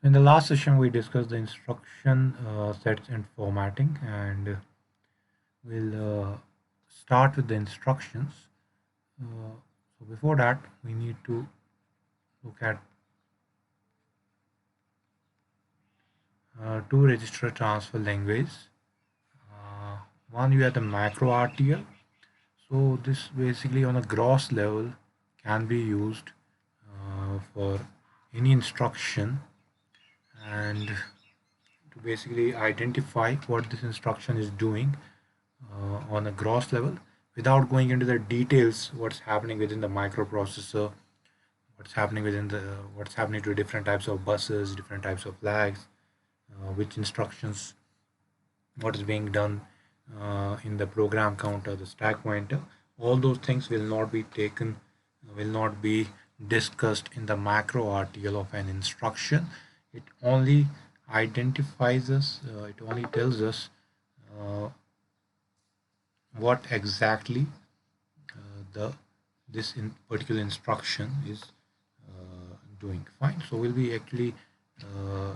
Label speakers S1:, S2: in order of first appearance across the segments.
S1: In the last session, we discussed the instruction sets and formatting, and we'll start with the instructions. So before that, we need to look at two register transfer languages. Uh, One, you have the macro RTL. So this basically on a gross level can be used for any instruction and to basically identify what this instruction is doing on a gross level without going into the details what's happening within the microprocessor, what's happening to different types of buses, different types of flags, which instructions, what is being done in the program counter, the stack pointer. All those things will not be taken, will not be discussed in the macro RTL of an instruction. It only identifies us, it only tells us uh, what exactly the this in particular instruction is doing. Fine. So we'll be actually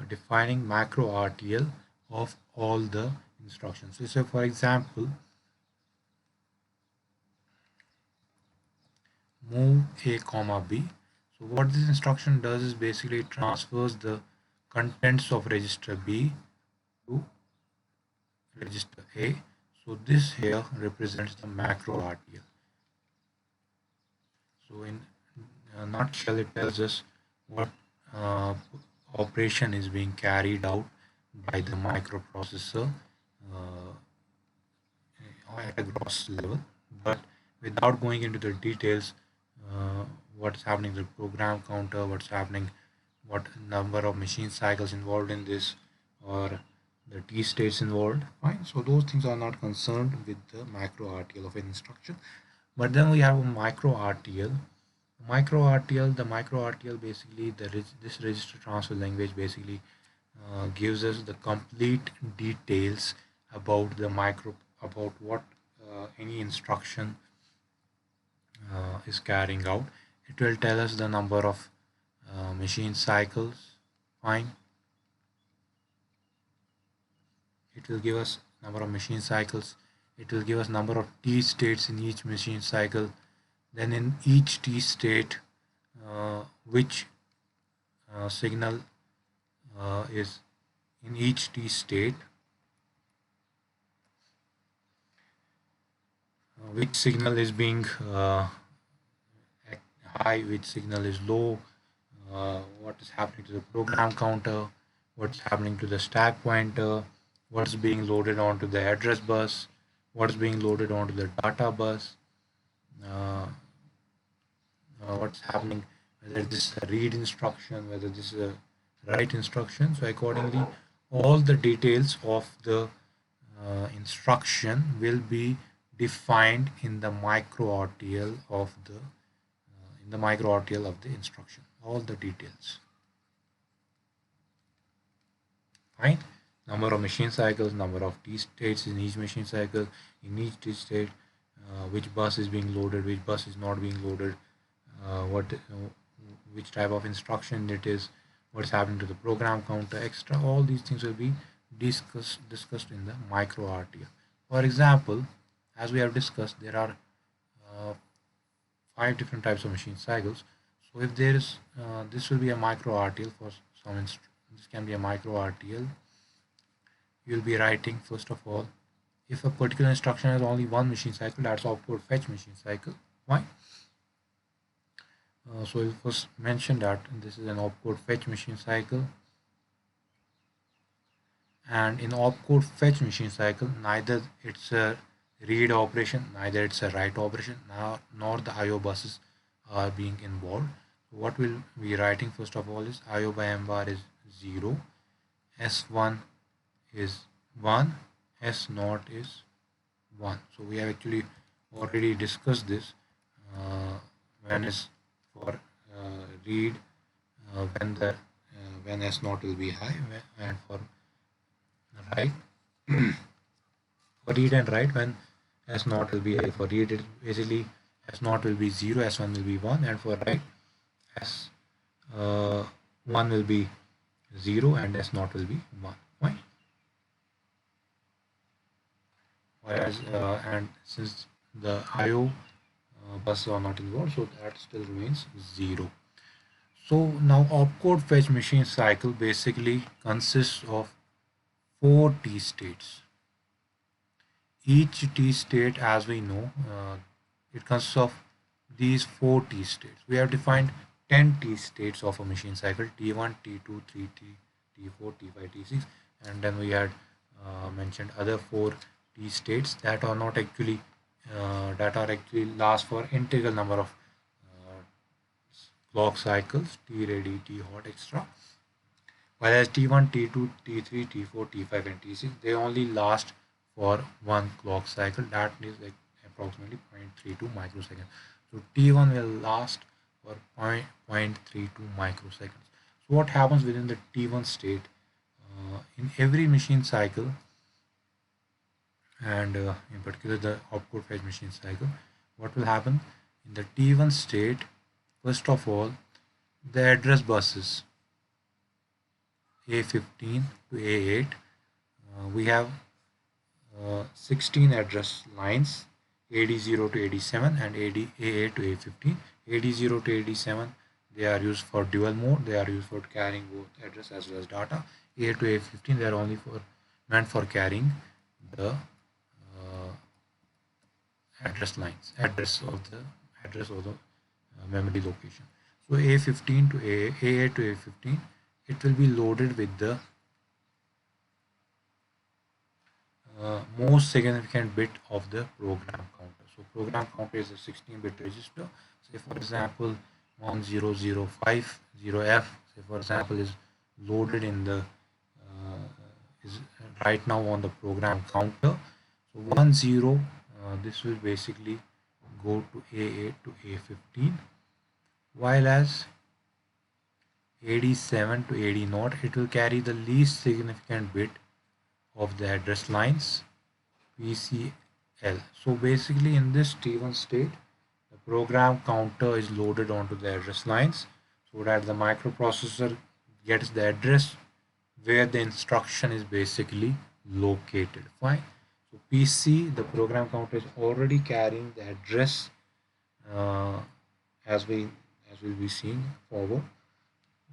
S1: defining macro RTL of all the instructions. So for example, move A comma B. So what this instruction does is basically transfers the contents of register B to register A. So this here represents the macro RTL. So in a nutshell, it tells us what uh, operation is being carried out by the microprocessor uh, at a gross level, but without going into the details, what's happening to the program counter, what's happening, what number of machine cycles involved in this, or the T states involved. Fine. So those things are not concerned with the macro RTL of an instruction. But then we have a micro RTL. The micro RTL basically this register transfer language basically gives us the complete details about the micro about what any instruction is carrying out. It will tell us the number of machine cycles. Fine. It will give us number of machine cycles. It will give us number of T states in each machine cycle. Then in each T state, which signal is in each T state, which signal is being high, which signal is low, what is happening to the program counter, what's happening to the stack pointer, what's being loaded onto the address bus, what's being loaded onto the data bus, uh, what's happening, whether this is a read instruction, whether this is a write instruction. So accordingly, all the details of the instruction will be defined in the micro RTL of the instruction. All the details. Fine. Number of machine cycles, number of T states in each machine cycle, in each T state, which bus is being loaded, which bus is not being loaded, which type of instruction it is, what's happening to the program counter, extra. All these things will be discussed in the micro RTL. For example, as we have discussed, there are 5 different types of machine cycles. So if there is, this will be a micro RTL for some. This can be a micro RTL. You'll be writing first of all, if a particular instruction has only one machine cycle, that's opcode fetch machine cycle. Why? So we'll first mention that this is an opcode fetch machine cycle, and in opcode fetch machine cycle, neither it's a read operation, neither it's a write operation, nor the IO buses are being involved. What we'll be writing first of all is IO by M bar is 0, S1 is 1, S0 is 1. So we have actually already discussed this when is for read when S0 will be high, and for write for read and write when S0 will be high. For read it basically S0 will be 0, S1 will be 1, and for write S1 will be 0 and S naught will be 1. Fine. Whereas and since the IO buses are not involved, so that still remains 0. So now opcode fetch machine cycle basically consists of 4 T states. Each T state, as we know, it consists of these 4 T states. We have defined 10 T states of a machine cycle: T1, T2, T4, T5, T6, and then we had mentioned other 4 T states that are not actually that are actually last for integral number of uh, clock cycles: T ready, T hot, etc. Whereas T1, T2, T3, T4, T5, and T6, they only last for one clock cycle. That is like approximately 0.32 microseconds. So T1 will last for 0.32 microseconds. So what happens within the T1 state? In every machine cycle, and in particular the opcode fetch machine cycle, what will happen in the T1 state? First of all, the address buses A15 to A8, we have 16 address lines: AD0 to AD7 and A8 to A15. AD0 to AD7, they are used for dual mode, they are used for carrying both address as well as data. A8 to A15, they are only for meant for carrying the address of the memory location. So A15 to A8 to A15, it will be loaded with the most significant bit of the program counter. So program counter is a 16-bit register. Say for example 10050F, say for example, is loaded in the is right now on the program counter. So 10, this will basically go to A8 to A15, while as AD7 to AD0, it will carry the least significant bit of the address lines, PCL. So basically in this T1 state, the program counter is loaded onto the address lines so that the microprocessor gets the address where the instruction is basically located. Fine. So PC, the program counter is already carrying the address uh, as we'll be seeing forward.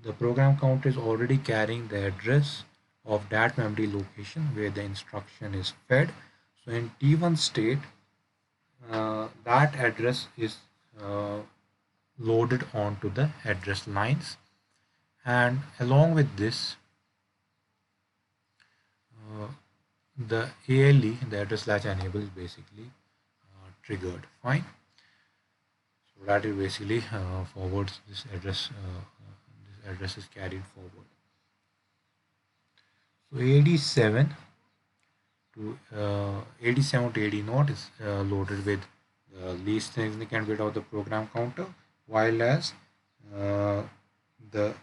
S1: The program counter is already carrying the address of that memory location where the instruction is fed. So in T1 state, that address is uh, loaded onto the address lines, and along with this, uh, the ALE, the address latch enable, is basically triggered. Fine. So that is basically forwards this address. This address is carried forward. So AD7 to AD0 is loaded with the least significant bit of the program counter, while as uh, the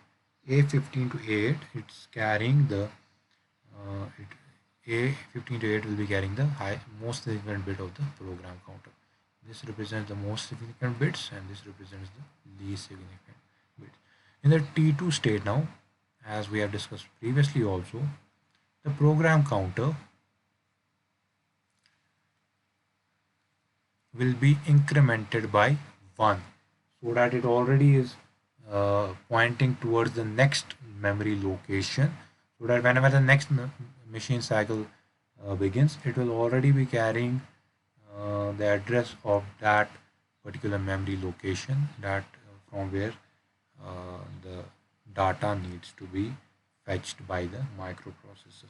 S1: A15 to A8, it's carrying the A15 to A8 will be carrying the most significant bit of the program counter. This represents the most significant bits, and this represents the least significant bits. In the T2 state now, as we have discussed previously also, the program counter will be incremented by 1 so that it already is pointing towards the next memory location, so that whenever the next machine cycle begins, it will already be carrying the address of that particular memory location, that from where the data needs to be fetched by the microprocessor.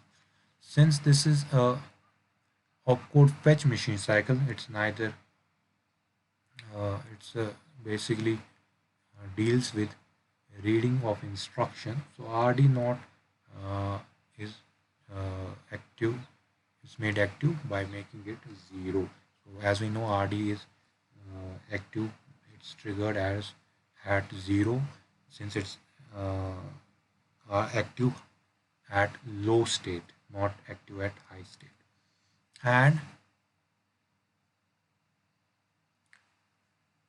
S1: Since this is a opcode fetch machine cycle, it's neither it's basically deals with reading of instruction. So RD not is active, is made active by making it 0. So as we know, RD is active, it's triggered as at 0, since it's active at low state, not active at high state. And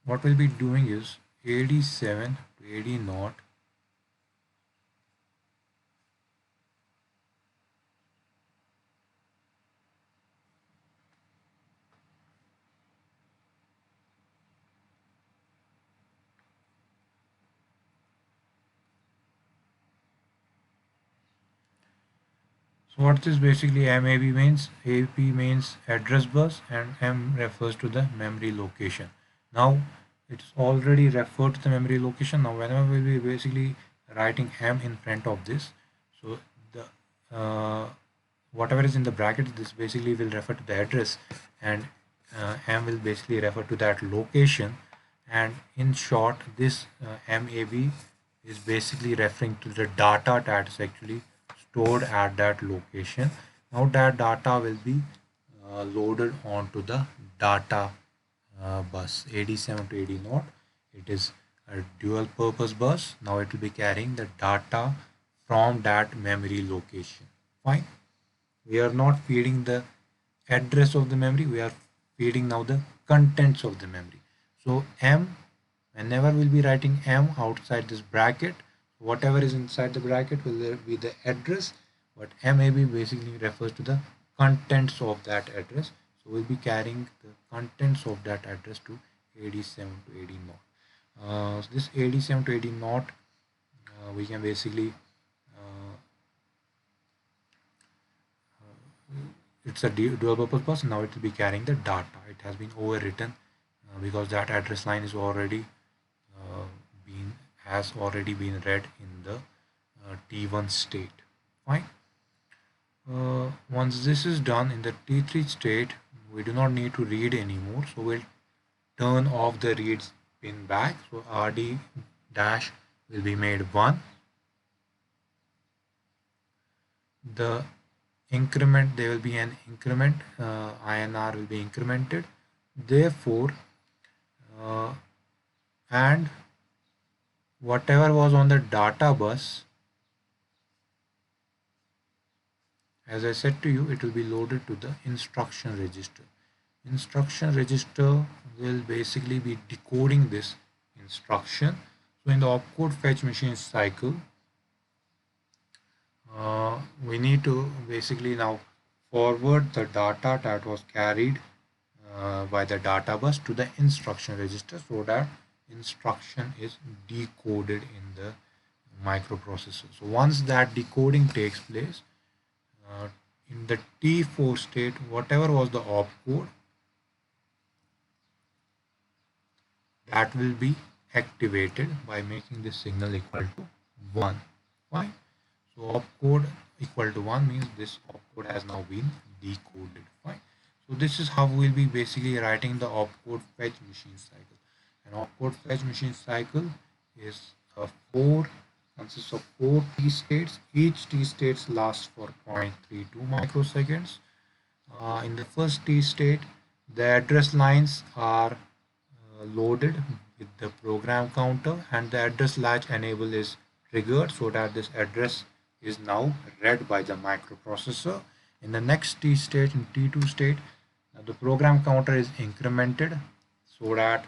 S1: what we'll be doing is AD7 to AD0 So what this basically MAB means, AP means address bus and M refers to the memory location. Now it's already referred to the memory location. Now whenever we'll be basically writing M in front of this, so the whatever is in the bracket, this basically will refer to the address, and M will basically refer to that location. And in short, this MAB is basically referring to the data that is actually stored at that location. Now that data will be loaded onto the data bus 87 to 80 node. It is a dual purpose bus. Now it will be carrying the data from that memory location. Fine. We are not feeding the address of the memory. We are feeding now the contents of the memory. So M, whenever we'll be writing M outside this bracket, whatever is inside the bracket will be the address, but MAB basically refers to the contents of that address. So we'll be carrying the contents of that address to 87 to 80 naught. This 87 to 80 naught, we can basically it's a dual purpose bus. Now it will be carrying the data. It has been overwritten because that address line is already uh, been has already been read in the T1 state. Fine. Once this is done in the T3 state, we do not need to read anymore. So we'll turn off the read pin back. So RD dash will be made 1. The increment, there will be an increment, INR will be incremented. Therefore, and whatever was on the data bus, as I said to you, it will be loaded to the instruction register. Instruction register will basically be decoding this instruction. So in the opcode fetch machine cycle, we need to basically now forward the data that was carried by the data bus to the instruction register so that instruction is decoded in the microprocessor. So once that decoding takes place, in the T4 state, whatever was the opcode, that will be activated by making this signal equal to 1. Fine. So opcode equal to 1 means this opcode has now been decoded. Fine. So this is how we'll be basically writing the opcode fetch machine cycle. An opcode fetch machine cycle is consists of 4 T states. Each T states lasts for 0.32 microseconds. In the first T state, the address lines are loaded with the program counter, and the address latch enable is triggered so that this address is now read by the microprocessor. In the next T state, in T2 state, the program counter is incremented so that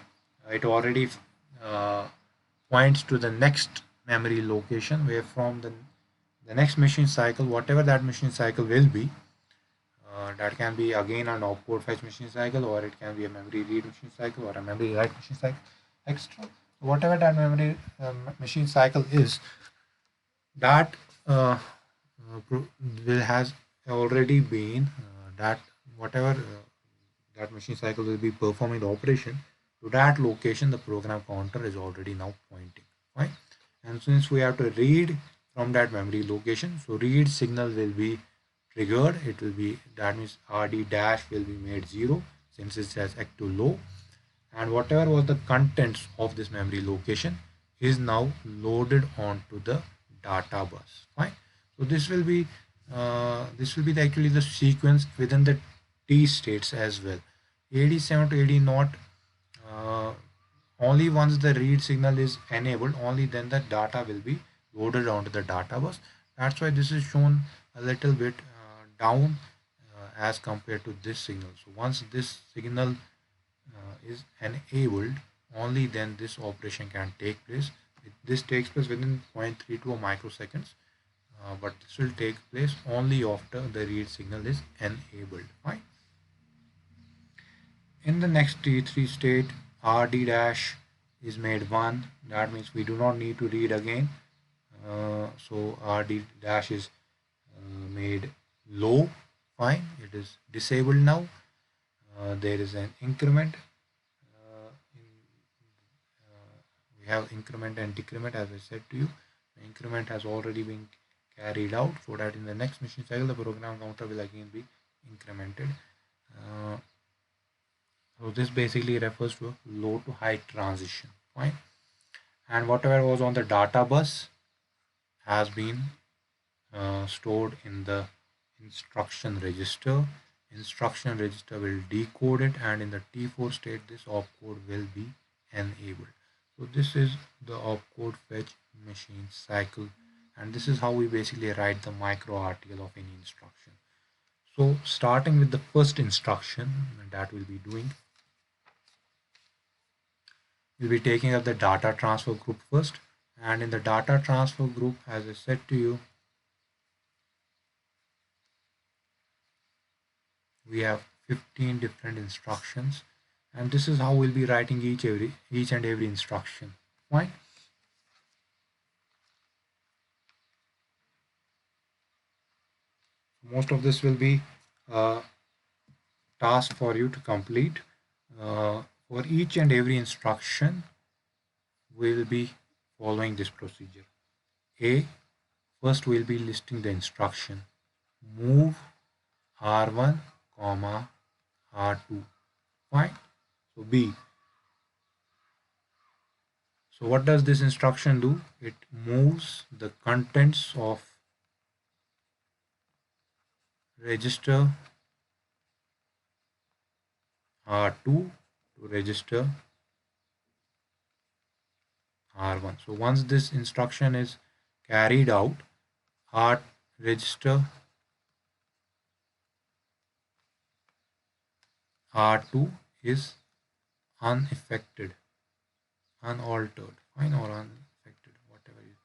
S1: it already points to the next memory location, where from the next machine cycle, whatever that machine cycle will be, that can be again an opcode fetch machine cycle, or it can be a memory read machine cycle, or a memory write machine cycle extra. Whatever that memory machine cycle is, that will has already been that whatever that machine cycle will be performing the operation, to that location the program counter is already now pointing. Right? And since we have to read from that memory location, so read signal will be triggered. It will be, that means RD dash will be made 0 since it says active low, and whatever was the contents of this memory location is now loaded onto the data bus. Fine. So this will be actually the sequence within the T states as well. 87 to 80 naught, only once the read signal is enabled, only then the data will be loaded onto the data bus. That's why this is shown a little bit down as compared to this signal. So once this signal is enabled, only then this operation can take place. This takes place within 0.32 microseconds, but this will take place only after the read signal is enabled. Fine. In the next T3 state, RD dash is made 1. That means we do not need to read again. So RD dash is made low, fine, it is disabled now. There is an increment. We have increment and decrement, as I said to you. The increment has already been carried out, so that in the next machine cycle the program counter will again be incremented. Uh, so this basically refers to a low to high transition, fine. And whatever was on the data bus has been stored in the instruction register. Instruction register will decode it, and in the T4 state this opcode will be enabled. So this is the opcode fetch machine cycle, and this is how we basically write the micro RTL of any instruction. So starting with the first instruction that we'll be doing, we'll be taking up the data transfer group first, and in the data transfer group, as I said to you, we have 15 different instructions, and this is how we'll be writing each and every instruction. Fine. Most of this will be a task for you to complete. For each and every instruction we will be following this procedure. First we'll be listing the instruction move R1 comma R2. Fine. So B, so what does this instruction do? It moves the contents of register R2 to register R1. So once this instruction is carried out, R register R2 is unaffected, unaltered, fine, or unaffected, whatever you.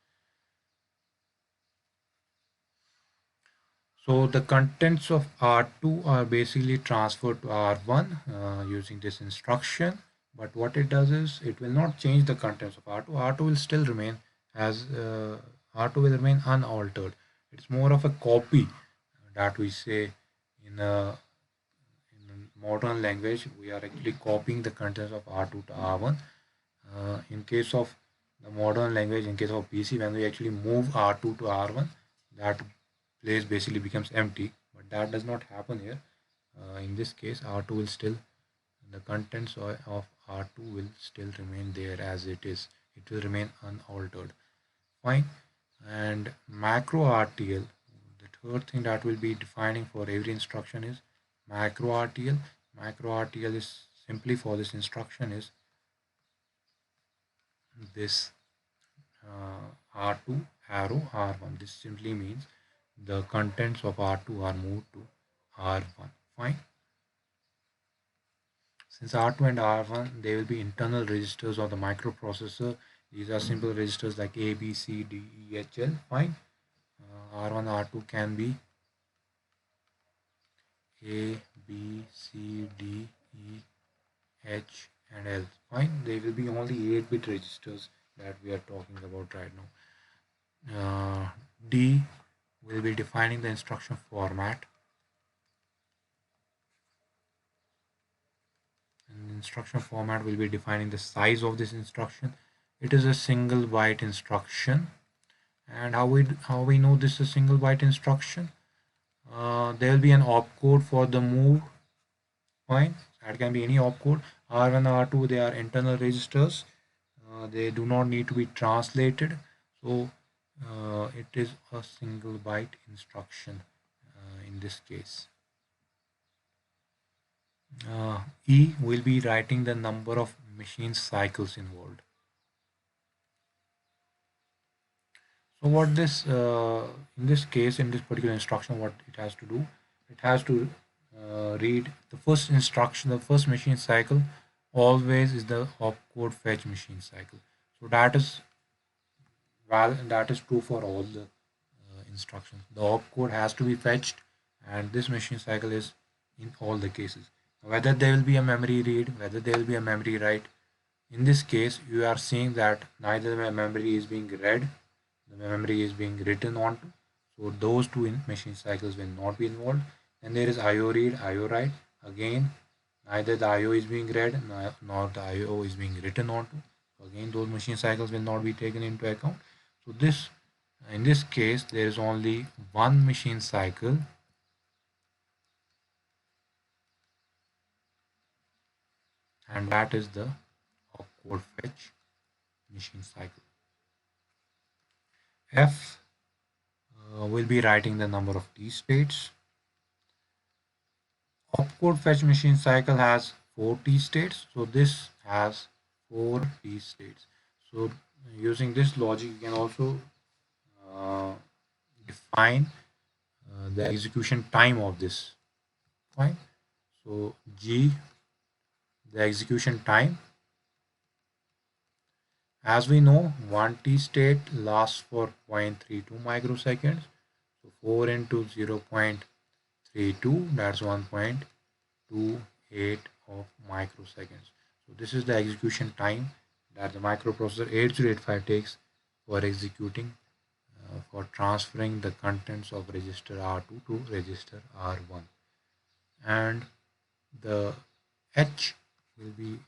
S1: So the contents of R2 are basically transferred to R1 using this instruction. But what it does is it will not change the contents of R2. R2 will still remain as R2 will remain unaltered. It's more of a copy that we say in a modern language. We are actually copying the contents of R2 to R1. In case of the modern language, in case of PC, when we actually move R2 to R1, that place basically becomes empty, but that does not happen here. In this case, R2 will still, the contents of R2 will still remain there as it is. It will remain unaltered. Fine. And macro RTL, the third thing that will be defining for every instruction is macro RTL. Macro RTL is simply for this instruction is this R2 arrow R1. This simply means the contents of R2 are moved to R1. Fine. Since R2 and R1, they will be internal registers of the microprocessor. These are simple registers like A, B, C, D, E, H, L. Fine. R1, R2 can be A, B, C, D, E, H, and L. Fine. They will be only 8-bit registers that we are talking about right now. D will be defining the instruction format. And instruction format will be defining the size of this instruction. It is a single byte instruction. And how we know this is a single byte instruction? There will be an opcode for the move. Fine. That can be any opcode. R1, R2, they are internal registers. They do not need to be translated. So it is a single byte instruction in this case. E will be writing the number of machine cycles involved. So what this in this case, in this particular instruction, what it has to do, it has to read the first instruction. The first machine cycle always is the opcode fetch machine cycle. So that is that is true for all the instructions. The opcode has to be fetched, and this machine cycle is in all the cases. Whether there will be a memory read, whether there will be a memory write. In this case, you are seeing that neither the memory is being read, the memory is being written onto. So those two machine cycles will not be involved. And there is IO read, IO write. Again, neither the IO is being read nor the IO is being written onto. So again, those machine cycles will not be taken into account. So this, in this case, there is only one machine cycle, and that is the opcode fetch machine cycle. F will be writing the number of T states. Opcode fetch machine cycle has 4 T states, so this has 4 T states. So using this logic, you can also uh, define the execution time of this. Fine. So G, the execution time. As we know, one T state lasts for 0.32 microseconds. So 4 into 0.32, that's 1.28 of microseconds. So this is the execution time that the microprocessor 8085 takes for executing, for transferring the contents of register R2 to register R1. And the H will be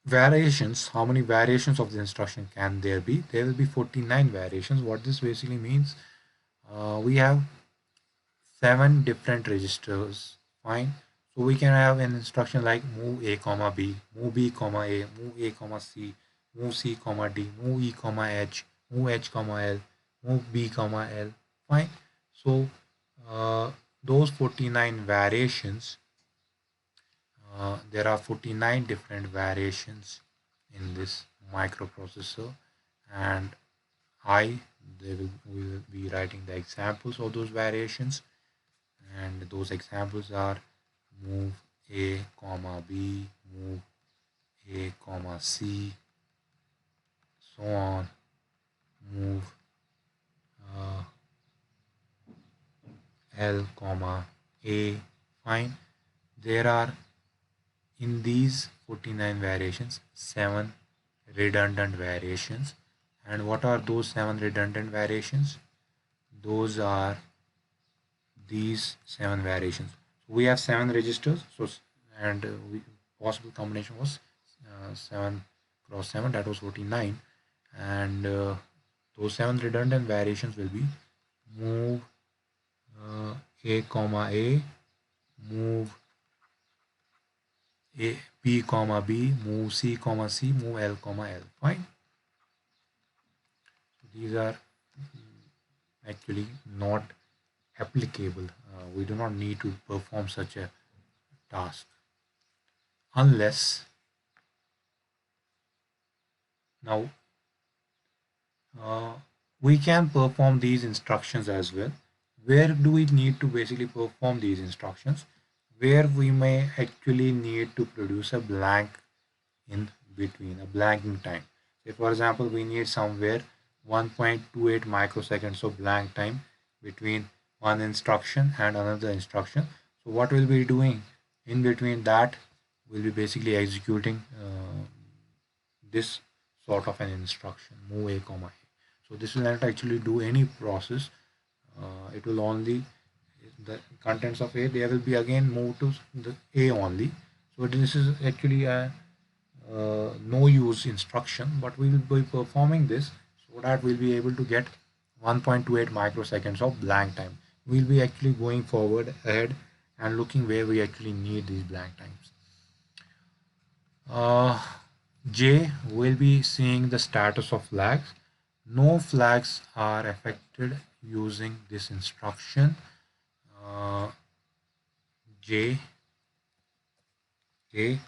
S1: variations. How many variations of the instruction can there be? There will be 49 variations. What this basically means, we have 7 different registers. Fine. So we can have an instruction like move a comma b, move b comma a, move a comma c, move c comma d, move e comma h, move h comma l, move b comma l. Fine. So those 49 variations, there are 49 different variations in this microprocessor, and we will be writing the examples of those variations, and those examples are move a comma b, move a comma c, so on, move uh, l comma a. Fine. There are, in these 49 variations, 7 redundant variations. And what are those 7 redundant variations? Those are these 7 variations. So we have 7 registers, so and possible combination was 7 cross 7, that was 49. And those 7 redundant variations will be move a comma a, move a b comma b, move c comma c, move l comma l. Fine. So these are actually not applicable. We do not need to perform such a task unless, now uh, we can perform these instructions as well. Where do we need to basically perform these instructions? Where we may actually need to produce a blank in between, a blanking time. Say for example, we need somewhere 1.28 microseconds of blank time between one instruction and another instruction. So what we'll be doing in between that, we'll be basically executing this sort of an instruction, move a comma a. So this will not actually do any process. It will only, the contents of a, they will be again moved to the a only. So this is actually a no use instruction, but we will be performing this so that we'll be able to get 1.28 microseconds of blank time. We'll be actually going forward ahead and looking where we actually need these blank times. J will be seeing the status of flags. No flags are affected using this instruction. J, A.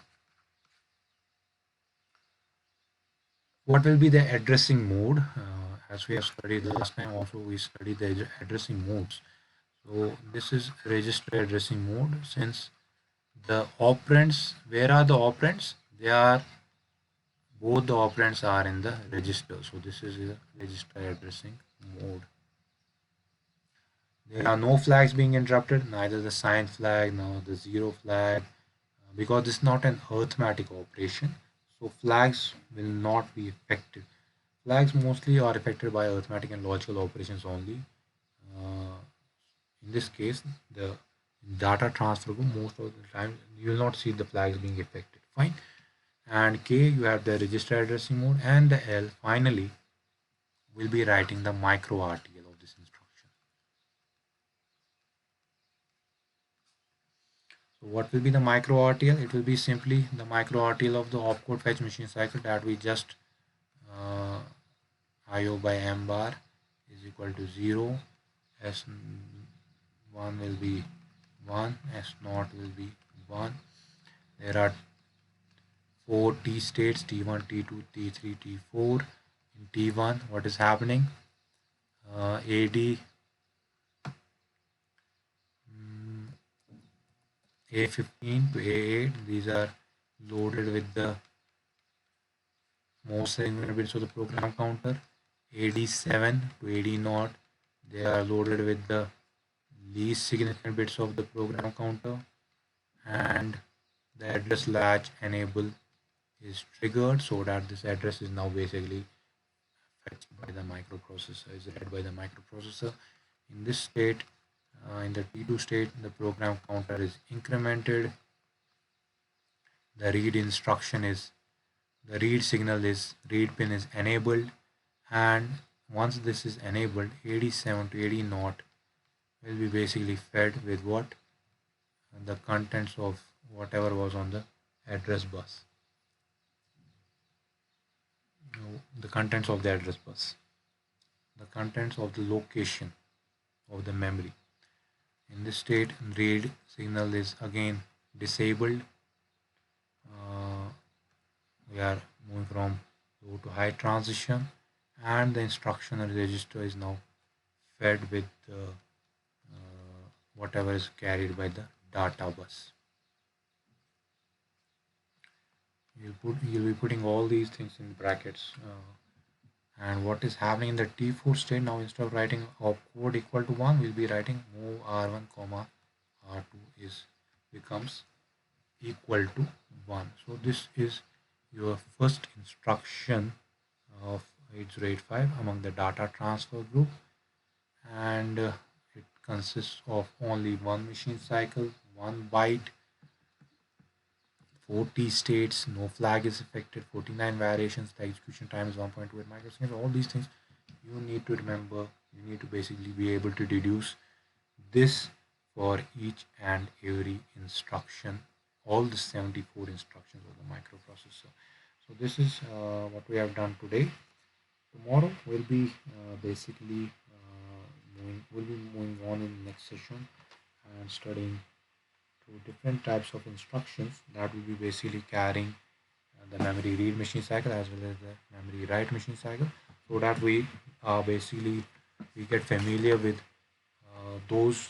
S1: What will be the addressing mode? As we have studied last time, also we studied the addressing modes. So this is register addressing mode. Since the operands, where are the operands? They are, both the operands are in the register. So this is a register addressing mode. There are no flags being interrupted, neither the sign flag nor the zero flag, because this is not an arithmetic operation. So flags will not be affected. Flags mostly are affected by arithmetic and logical operations only. Uh, in this case, the data transfer most of the time you will not see the flags being affected. Fine. And K, you have the register addressing mode, and the L finally will be writing the micro RTL of this instruction. So what will be the micro RTL? It will be simply the micro RTL of the opcode fetch machine cycle that we just uh, IO by M bar is equal to 0, S1 will be 1, S0 will be 1. There are 4 T states, T1, T2, T3, T4. In T1, what is happening? AD A15 to A8, these are loaded with the most significant bits of the program counter. AD7 to AD0, they are loaded with the least significant bits of the program counter, and the address latch enable is triggered so that this address is now basically fetched by the microprocessor, is read by the microprocessor. In this state, in the T2 state, the program counter is incremented. The read signal is read pin is enabled, and once this is enabled, AD7 to AD0 will be basically fed with what? The contents of whatever was on the address bus. The contents of the address bus. The contents of the location of the memory. In this state, read signal is again disabled. We are moving from low to high transition, and the instruction register is now fed with whatever is carried by the data bus. You'll be putting all these things in brackets. And what is happening in the T4 state now, instead of writing opcode equal to 1, we'll be writing move R1 comma R2 becomes equal to 1. So this is your first instruction of 8085 among the data transfer group, and it consists of only one machine cycle, 1 byte, 40 states, no flag is affected, 49 variations, the execution time is 1.28 microseconds. All these things you need to remember. You need to basically be able to deduce this for each and every instruction, all the 74 instructions of the microprocessor. So this is what we have done today. Tomorrow we'll be basically moving on in the next session and studying two different types of instructions that will be basically carrying the memory read machine cycle as well as the memory write machine cycle, so that we basically we get familiar with those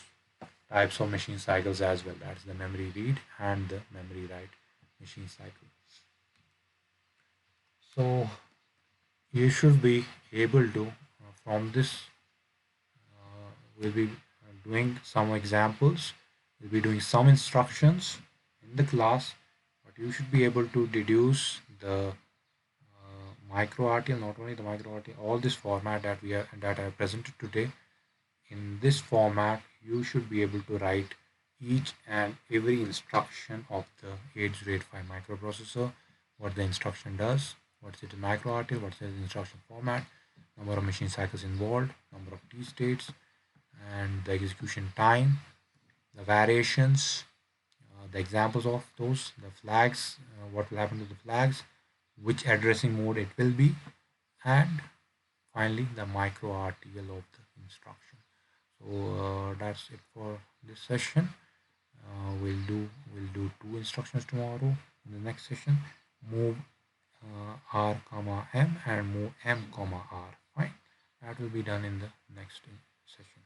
S1: types of machine cycles as well. That's the memory read and the memory write machine cycle. So you should be able to from this we'll be doing some examples, we'll be doing some instructions in the class, but you should be able to deduce the micro RTL, not only the micro RTL, all this format that I have presented today. In this format, you should be able to write each and every instruction of the 8085 microprocessor, what the instruction does, what's it in micro RTL, what's the instruction format, number of machine cycles involved, number of T states, and the execution time, the variations, the examples of those, the flags, what will happen to the flags, which addressing mode it will be, and finally the micro RTL of the instruction. So that's it for this session. We'll do two instructions tomorrow in the next session. Move R comma M and move M comma R. Right, that will be done in the next session.